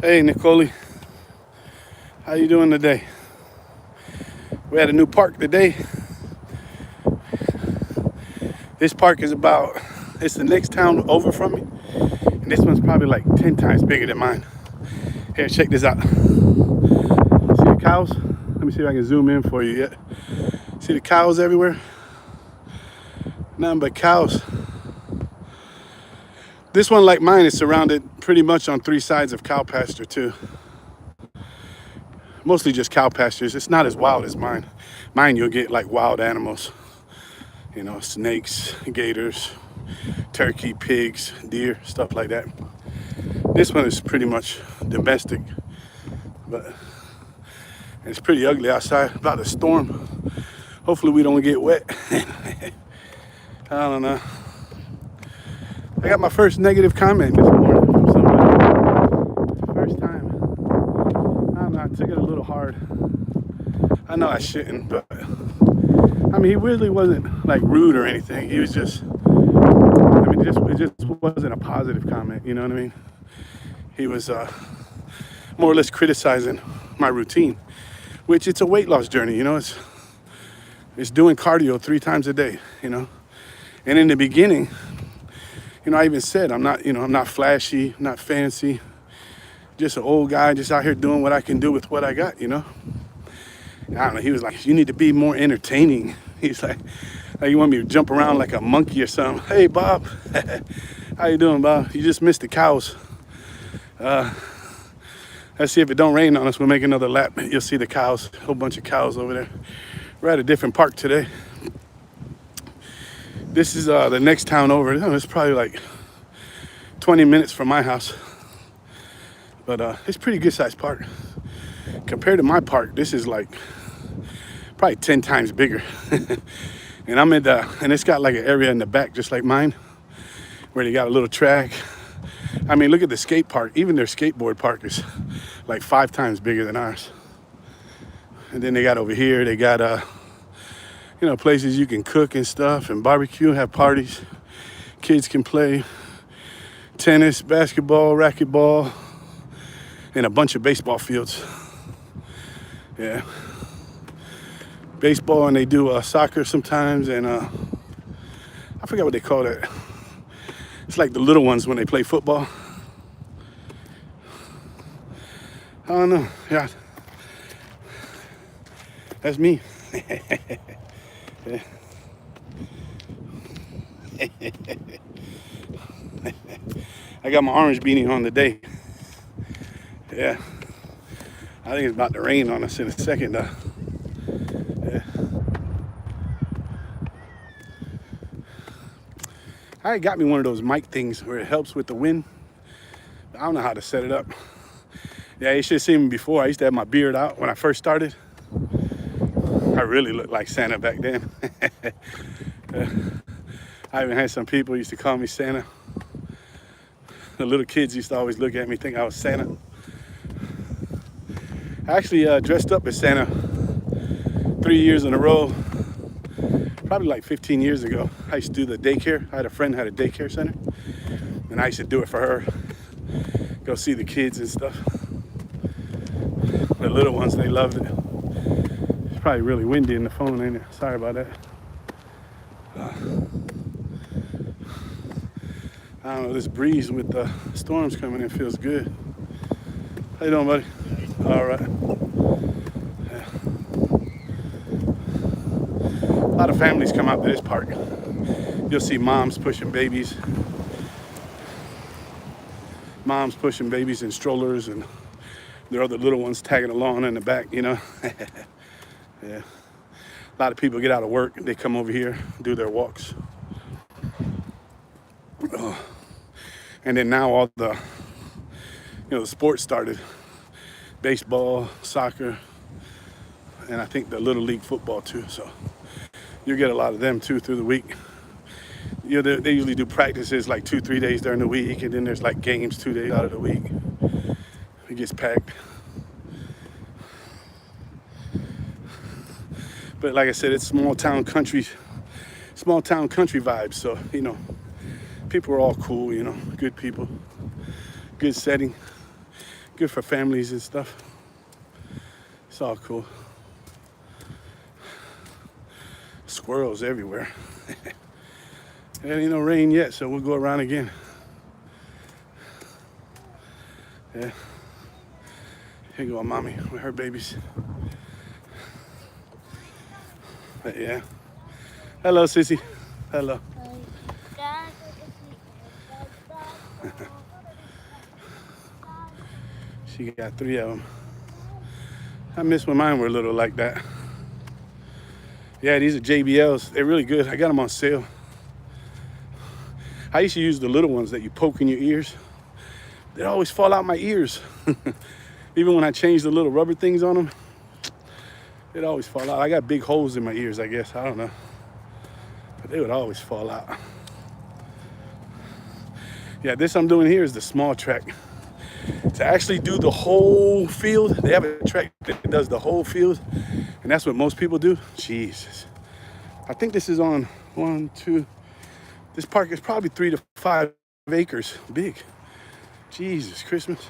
Hey, Nicole, how you doing today? We had a new park today. This park is it's the next town over from me. And this one's probably like 10 times bigger than mine. Here, check this out. See the cows? Let me see if I can zoom in for you yet. See the cows everywhere? Nothing but cows. This one, like mine, is surrounded pretty much on three sides of cow pasture too. Mostly just cow pastures. It's not as wild as mine. Mine, you'll get like wild animals. You know, snakes, gators, turkey, pigs, deer, stuff like that. This one is pretty much domestic, but it's pretty ugly outside. About a storm. Hopefully we don't get wet. I don't know. I got my first negative comment this morning from somebody. First time. I don't know, I took it a little hard. I know I shouldn't, but I mean, he really wasn't like rude or anything. He was just, it just wasn't a positive comment, you know what I mean? He was more or less criticizing my routine, which it's a weight loss journey, you know? It's doing cardio 3 times a day, you know? And in the beginning, you know, I even said, I'm not flashy, not fancy, just an old guy, just out here doing what I can do with what I got, you know? And I don't know, he was like, you need to be more entertaining. He's like you want me to jump around like a monkey or something. Hey, Bob, how you doing, Bob? You just missed the cows. Let's see if it don't rain on us, we'll make another lap. You'll see the cows, a whole bunch of cows over there. We're at a different park today. This is the next town over. It's probably like 20 minutes from my house. But it's a pretty good sized park. Compared to my park, this is like probably 10 times bigger. And and it's got like an area in the back just like mine, where they got a little track. I mean, look at the skate park. Even their skateboard park is like 5 times bigger than ours. And then they got over here, they got you know, places you can cook and stuff and barbecue, have parties. Kids can play tennis, basketball, racquetball, and a bunch of baseball fields. Yeah. Baseball, and they do soccer sometimes, and I forget what they call it. It's like the little ones when they play football. I don't know. Yeah. That's me. I got my orange beanie on today. Yeah. I think it's about to rain on us in a second though. Yeah. I got me one of those mic things where it helps with the wind. I don't know how to set it up. Yeah, you should have seen me before. I used to have my beard out when I first started. I really looked like Santa back then. I even had some people used to call me Santa. The little kids used to always look at me, think I was Santa. I actually dressed up as Santa 3 years in a row, probably like 15 years ago. I used to do the daycare. I had a friend who had a daycare center, and I used to do it for her. Go see the kids and stuff. The little ones, they loved it. It's probably really windy in the phone, ain't it? Sorry about that. I don't know, this breeze with the storms coming in feels good. How you doing, buddy? All right. Yeah. A lot of families come out to this park. You'll see moms pushing babies. Moms pushing babies in strollers, and there are other little ones tagging along in the back, you know. Yeah. A lot of people get out of work, they come over here, do their walks. And then now all the, the sports started. Baseball, soccer, and I think the Little League football too. So you get a lot of them too through the week. You know, they usually do practices like 2-3 days during the week, and then there's like games 2 days out of the week. It gets packed. But like I said, it's small town country vibes. So, you know, people are all cool, you know, good people, good setting, good for families and stuff. It's all cool. Squirrels everywhere. There ain't no rain yet, so we'll go around again. Yeah. Here go mommy with her babies. But yeah. Hello, sissy. Hello. She got 3 of them. I miss when mine were little like that. Yeah, these are JBLs. They're really good. I got them on sale. I used to use the little ones that you poke in your ears. They always fall out my ears. Even when I change the little rubber things on them, they'd always fall out. I got big holes in my ears, I guess. I don't know. But they would always fall out. Yeah, this I'm doing here is the small track. To actually do the whole field, they have a track that does the whole field. And that's what most people do. Jesus. I think this is on 1, 2. This park is probably 3 to 5 acres big. Jesus, Christmas.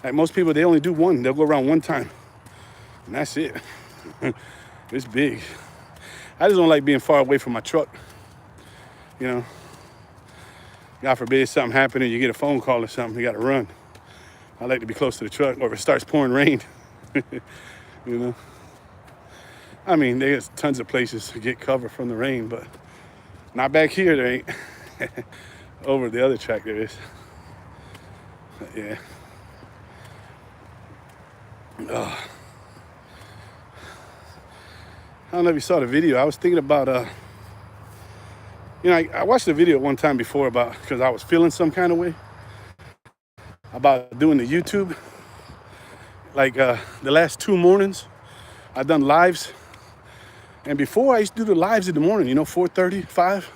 Like most people, they only do one. They'll go around one time. And that's it. It's big. I just don't like being far away from my truck. You know, God forbid something happened and you get a phone call or something, you got to run. I like to be close to the truck, or if it starts pouring rain. You know, I mean, there's tons of places to get cover from the rain, but not back here, there ain't. Over the other track there is. But yeah. I don't know if you saw the video. I was thinking about, you know, I watched the video one time before about, because I was feeling some kind of way about doing the YouTube. Like the last 2 mornings, I've done lives. And before I used to do the lives in the morning, you know, 4:30, 5.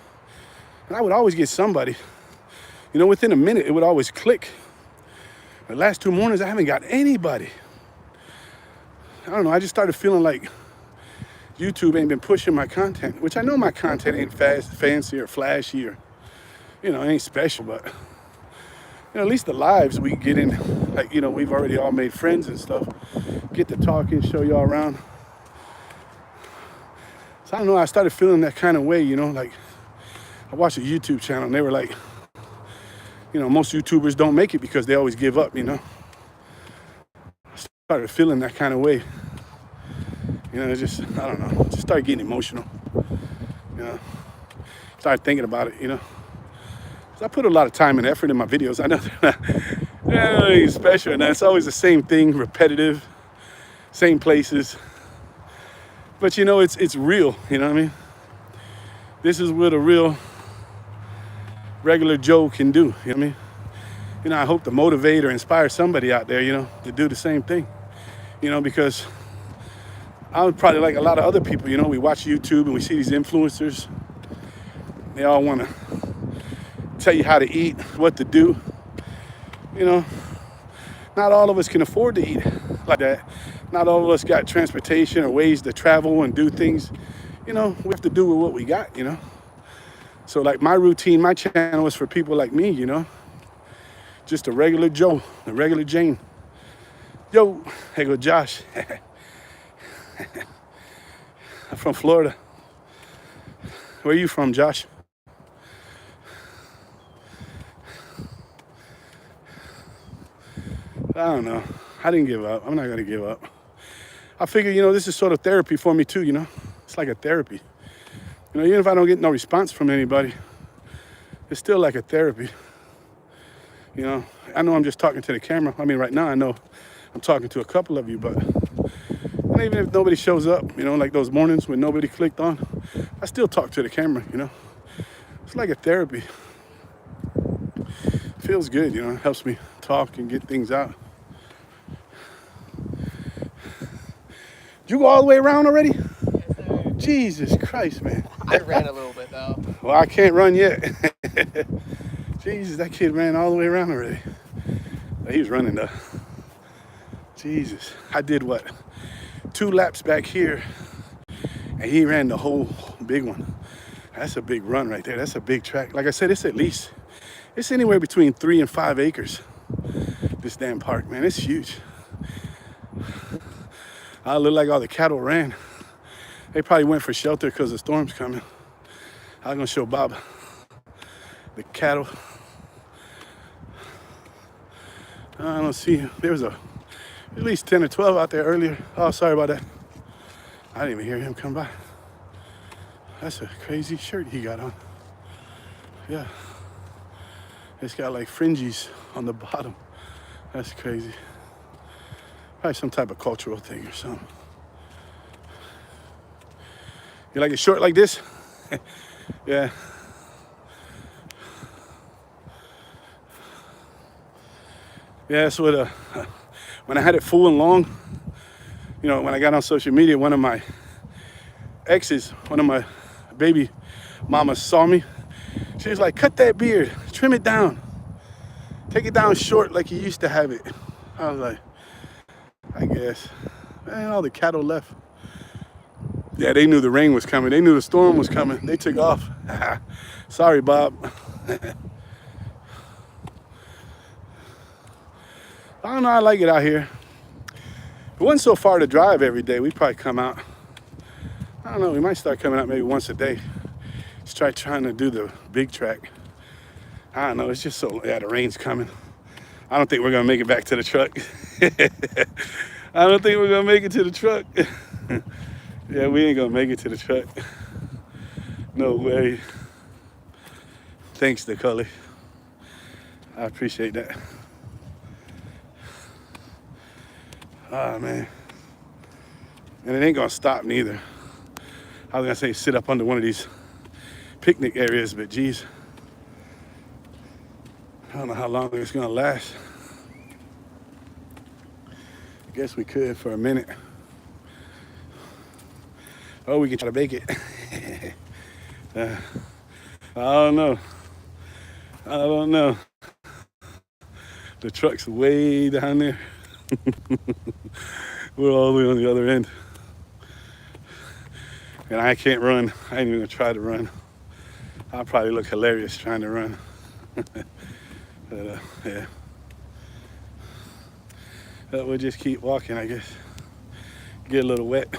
And I would always get somebody. You know, within a minute, it would always click. The last 2 mornings, I haven't got anybody. I don't know, I just started feeling like YouTube ain't been pushing my content, which I know my content ain't fancy or flashy or, you know, ain't special, but, you know, at least the lives we get in, like, you know, we've already all made friends and stuff, get to talking, show y'all around. So I don't know, I started feeling that kind of way, you know, like I watched a YouTube channel and they were like, you know, most YouTubers don't make it because they always give up, you know. I started feeling that kind of way. You know, just, I don't know, just started getting emotional, you know. Started thinking about it, you know. So I put a lot of time and effort in my videos. I know they're not anything special, and it's always the same thing, repetitive, same places. But, you know, it's real, you know what I mean? This is what a real regular Joe can do, you know what I mean? You know, I hope to motivate or inspire somebody out there, you know, to do the same thing, you know, because I would probably like a lot of other people, you know, we watch YouTube and we see these influencers. They all want to tell you how to eat, what to do. You know, not all of us can afford to eat like that. Not all of us got transportation or ways to travel and do things. You know, we have to do with what we got, you know. So like my routine, my channel is for people like me, you know. Just a regular Joe, a regular Jane. Yo, hey go Josh. I'm from Florida. Where are you from, Josh? I don't know. I didn't give up. I'm not gonna give up. I figure, you know, this is sort of therapy for me too, you know. It's like a therapy. You know, even if I don't get no response from anybody, it's still like a therapy. You know, I know I'm just talking to the camera. I mean, right now I know I'm talking to a couple of you, but and even if nobody shows up, you know, like those mornings when nobody clicked on, I still talk to the camera, you know. It's like a therapy. Feels good, you know, it helps me talk and get things out. You go all the way around already? Yes, sir. Jesus Christ, man. I ran a little bit though. Well, I can't run yet. Jesus, that kid ran all the way around already. He was running though. Jesus, I did what? 2 laps back here, and he ran the whole big one. That's a big run right there. That's a big track. Like I said, it's anywhere between 3 and 5 acres. This damn park, man, it's huge. I look like all the cattle ran. They probably went for shelter because the storm's coming. I'm gonna show Bob the cattle. I don't see, there was at least 10 or 12 out there earlier. Oh, sorry about that. I didn't even hear him come by. That's a crazy shirt he got on. Yeah. It's got like fringes on the bottom. That's crazy. Probably some type of cultural thing or something. You like it short like this? Yeah. Yeah, that's what, when I had it full and long, you know, when I got on social media, one of my exes, one of my baby mamas saw me. She was like, cut that beard, trim it down. Take it down short like you used to have it. I was like, I guess. Man, all the cattle left. Yeah, they knew the rain was coming. They knew the storm was coming. They took off. Sorry, Bob. I don't know, I like it out here. It wasn't so far to drive every day. We'd probably come out. I don't know, we might start coming out maybe once a day. Just trying to do the big track. I don't know, it's just so, yeah, the rain's coming. I don't think we're gonna make it back to the truck. I don't think we're gonna make it to the truck. Yeah, we ain't gonna make it to the truck. No way. Thanks, Nicole. I appreciate that. Ah, man. And it ain't gonna stop neither. I was gonna say sit up under one of these picnic areas, but geez, I don't know how long it's gonna last. I guess we could for a minute. Oh, we can try to bake it. I don't know. I don't know. The truck's way down there. We're all the way on the other end. And I can't run. I ain't even gonna try to run. I'll probably look hilarious trying to run. But yeah. But we'll just keep walking, I guess. Get a little wet.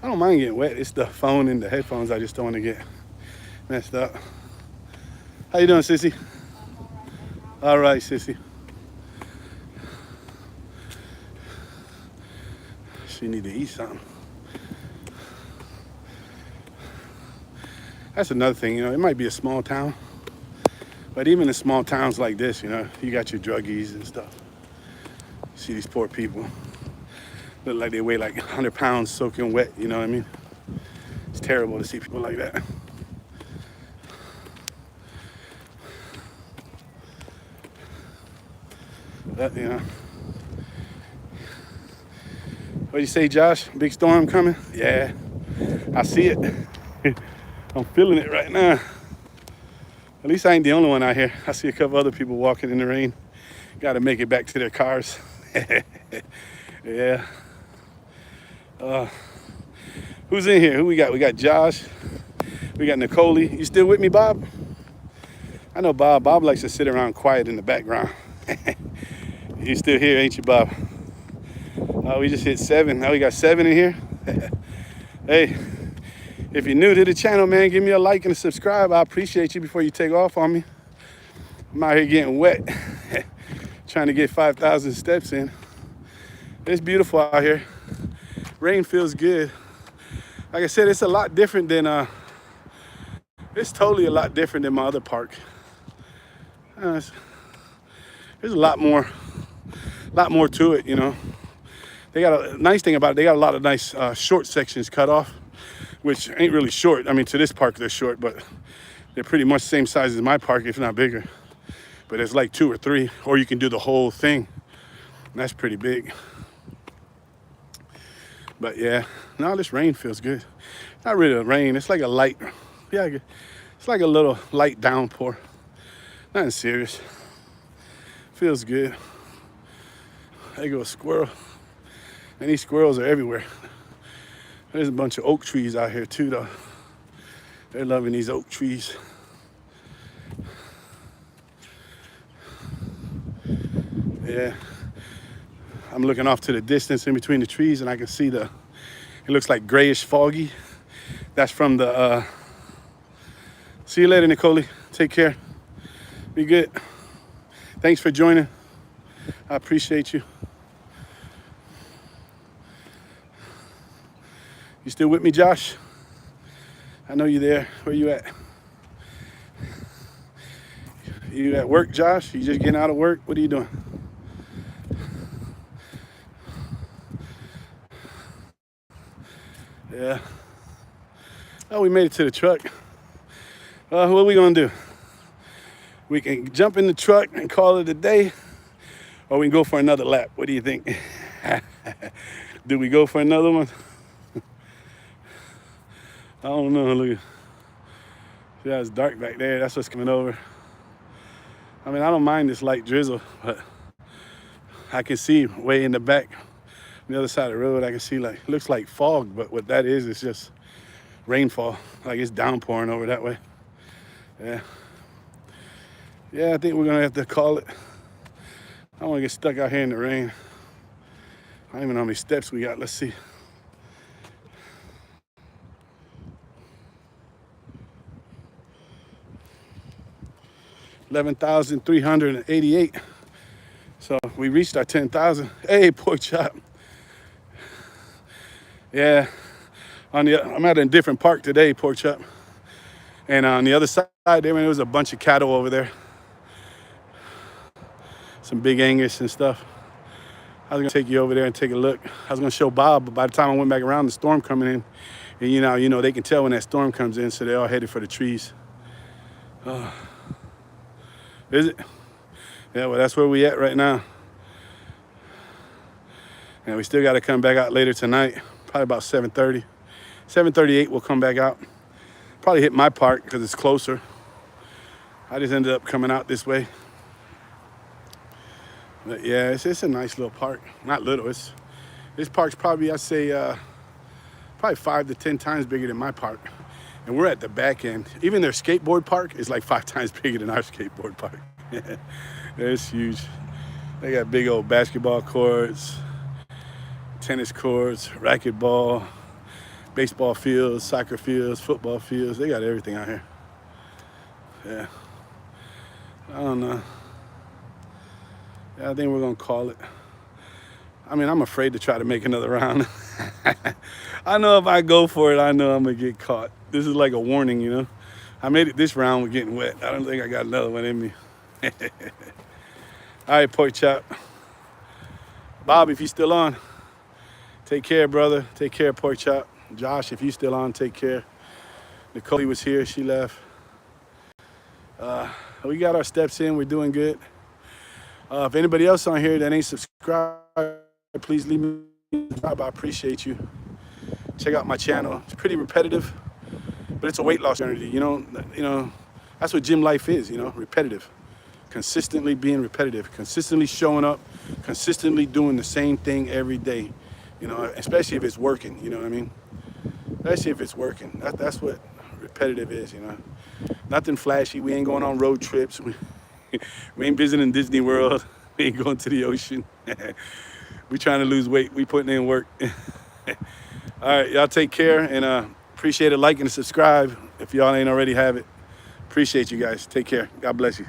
I don't mind getting wet. It's the phone and the headphones I just don't want to get messed up. How you doing, sissy? All right, sissy. She need to eat something. That's another thing, you know, it might be a small town, but even in small towns like this, you know, you got your druggies and stuff. You see these poor people. Look like they weigh like 100 pounds soaking wet, you know what I mean? It's terrible to see people like that. But, you know. What do you say, Josh? Big storm coming? Yeah, I see it. I'm feeling it right now. At least I ain't the only one out here. I see a couple other people walking in the rain. Got to make it back to their cars. Yeah. Who's in here? Who we got? We got Josh. We got Nicole. You still with me, Bob? I know Bob. Bob likes to sit around quiet in the background. You still here, ain't you, Bob? Oh, we just hit 7. Now we got 7 in here. Hey, if you're new to the channel, man, give me a like and a subscribe. I appreciate you before you take off on me. I'm out here getting wet, trying to get 5,000 steps in. It's beautiful out here. Rain feels good. Like I said, it's a lot different than, it's totally a lot different than my other park. There's a lot more to it, you know. They got a nice thing about it. They got a lot of nice short sections cut off, which ain't really short. I mean, to this park, they're short, but they're pretty much the same size as my park, if not bigger. But it's like 2 or 3, or you can do the whole thing. And that's pretty big. But yeah, no, this rain feels good. Not really a rain. It's like a light, yeah, it's like a little light downpour. Nothing serious. Feels good. There goes a squirrel. And these squirrels are everywhere. There's a bunch of oak trees out here too, though. They're loving these oak trees. Yeah. I'm looking off to the distance in between the trees, and I can see it looks like grayish foggy. That's from the, see you later, Nicole. Take care. Be good. Thanks for joining. I appreciate you. You still with me, Josh? I know you're there. Where you at? You at work, Josh? You just getting out of work? What are you doing? Yeah. Oh, we made it to the truck. What are we gonna do? We can jump in the truck and call it a day, or we can go for another lap. What do you think? Do we go for another one? I don't know. Look, yeah, it's dark back there. That's what's coming over. I mean, I don't mind this light drizzle, but I can see way in the back, on the other side of the road, I can see like, looks like fog, but what that is just rainfall. Like it's downpouring over that way. Yeah. Yeah, I think we're gonna have to call it. I don't wanna get stuck out here in the rain. I don't even know how many steps we got. Let's see. 11,388. So we reached our 10,000. Hey, pork chop. Yeah, I'm at a different park today, pork chop. And on the other side there, was a bunch of cattle over there. Some big Angus and stuff. I was gonna take you over there and take a look. I was gonna show Bob, but by the time I went back around, the storm coming in, and you know, they can tell when that storm comes in, so they're all headed for the trees. Is it? Yeah, well, that's where we at right now. And we still got to come back out later tonight, probably about 7:30. 7:38, we'll come back out. Probably hit my park because it's closer. I just ended up coming out this way. But yeah, it's a nice little park. Not little, this park's probably, I'd say, probably 5 to 10 times bigger than my park. And we're at the back end. Even their skateboard park is like 5 times bigger than our skateboard park. It's huge. They got big old basketball courts, tennis courts, racquetball, baseball fields, soccer fields, football fields. They got everything out here. Yeah. I don't know. Yeah, I think we're gonna call it. I mean, I'm afraid to try to make another round. I know if I go for it, I know I'm gonna get caught. This is like a warning, you know? I made it this round with getting wet. I don't think I got another one in me. All right, pork chop. Bob, if you still on, take care, brother. Take care, pork chop. Josh, if you still on, take care. Nicole was here, she left. We got our steps in, we're doing good. If anybody else on here that ain't subscribed, please leave me a subscribe. I appreciate you. Check out my channel. It's pretty repetitive, but it's a weight loss journey. You know, that's what gym life is, you know, repetitive. Consistently being repetitive, consistently showing up, consistently doing the same thing every day, you know, especially if it's working, you know what I mean? Especially if it's working. That's what repetitive is, you know. Nothing flashy. We ain't going on road trips. We ain't visiting Disney World. We ain't going to the ocean. We trying to lose weight. We putting in work. All right, y'all take care, and appreciate a like and a subscribe if y'all ain't already have it. Appreciate you guys. Take care. God bless you.